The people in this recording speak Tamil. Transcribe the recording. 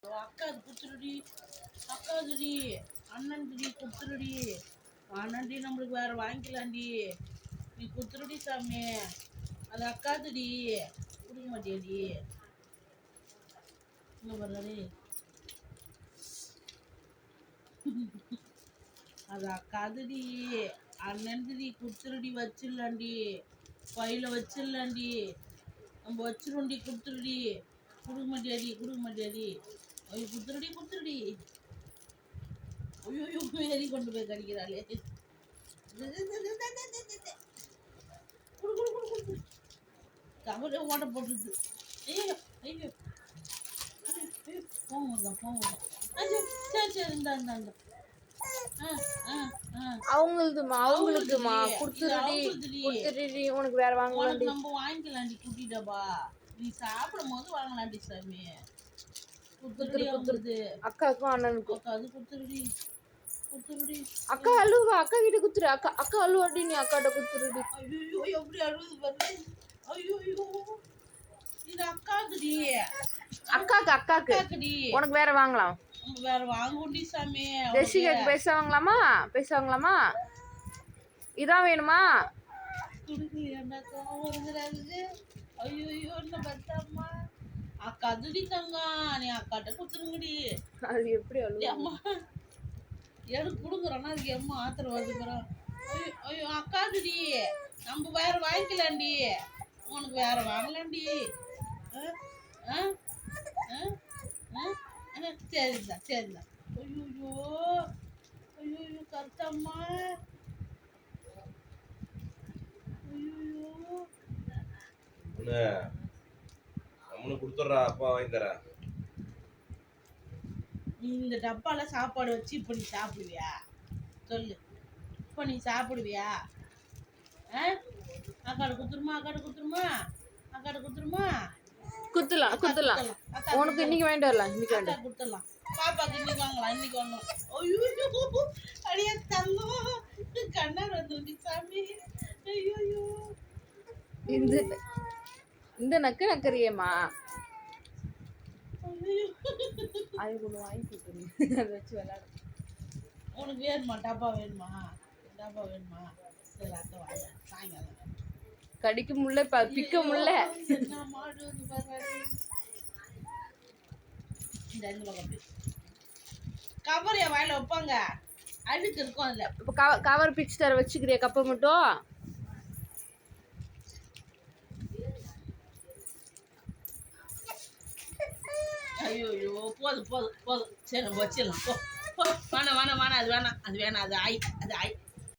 அக்காது குத்துருடி, அக்காதுடி, அண்ணன்டி குத்துருடி, அண்ணன்டி நம்மளுக்கு வேற வாங்கிக்கலாண்டி. நீ குத்துருடி சாமி, அது அக்காதுடி, கொடுக்க மாட்டியாடி. இங்கே பாருடி, அது அக்காதுடி, அண்ணன்டி குத்துருடி, வச்சிடலாண்டி, பையில வச்சிடலாண்டி, நம்ம வச்சிருண்டி, குத்துருடி, கொடுக்க மாட்டியாடி, கொடுக்க மாட்டியாடி. ஐயோ குத்துருடி, குத்துருடி. ஐயோ ஏறி கொண்டு போய் கடிக்கிறாளே. கவரே ஓட்ட போட்டுருது. ஐயோ ஐயோ போங்க போங்க. சரி சரி இந்தா இந்தா இந்தா. அவங்களுக்குமா குடுத்துருடி, குடுத்துருடி. உனக்கு வேற வாங்கலாம்டி. நம்ம வாங்கிக்கலாம்டி குட்டிடப்பா. நீ சாப்பிடும் போது வாங்கலாம்டி சாமி. குத்துருடி அவங்களுக்கு. அக்காவுக்கும் அண்ணனுக்கும். அக்கா அது குத்துருடி, குத்துருடி. அக்கா அழுவா, அக்கா கிட்ட குத்துரு. அக்கா அழுவாடி, நீ அக்காட்ட குத்துருடி. ஐயோ எப்படி அழுவுது பாரு. ஐயோ இது அக்காக்குடி. அக்காக்குடி. உனக்கு வேற வாங்கலாம். நம்ம வேற வாங்குடி சாமி. ஜெசிகாக்கு பேசுவாங்களாமா? இதான் வேணுமா? துடுக்கு என்ன கோவம் வருதுறாது. ஐயோ என்ன பத்தாம்மா. அக்கா அதுடி தங்கம், நீ அக்காட்ட குத்துருங்கடி. அது எப்படி அம்மா எடுத்து கொடுக்குறோன்னா அதுக்கு எம்மா ஆத்திரம் வந்துக்கிறோம். ஐயோ அக்காதுடி, நம்ம வேற வாங்கிக்கலாண்டி, உனக்கு வேற வாங்கலாண்டி. சரிதா சரிதா. ஐயோ ஐயோ கருத்தம்மா. ஐயோ கொடுத்துட்றா, அப்பா வாங்கி தரேன். நீ இந்த டப்பால சாப்பாடு வச்சு இப்போ நீ சாப்பிடுவியா? சொல்லு, இப்போ நீ சாப்பிடுவியா? அக்காடு குத்துருமா, குத்துலாம். உனக்கு இன்னைக்கு வாங்கிட்டு வரலாம். இன்னைக்கு குத்துடலாம். பாப்பாக்கு இன்னைக்கு வாங்கலாம், இன்னைக்கு வாங்கலாம். ஐயோ அடியா தங்கம், கண்ணார் வந்துருச்சு சாமி. ஐயோ இந்த நக்கறியேம்மா. அது ஒன்று வாங்கி கொடுத்துருங்க, அதை வச்சு விளையாடு. உனக்கு வேணுமா? டப்பா வேணுமா? சரி அத்தை வாங்க, சாயங்காலம் கடிக்க முடியல, பிக்க முடியல. மாடு வந்து பாரு. இந்த கவர் என் வாயில வைப்பாங்க, அழுக்கு இருக்கும் அதுல. இப்போ கவர் பிச்சு தர வச்சுக்கிறியா கப்பை மட்டும்? ஐயோ போதும் சரி நம்ம வச்சிடலாம். வேணாம் அது வேணாம், அது ஆய்.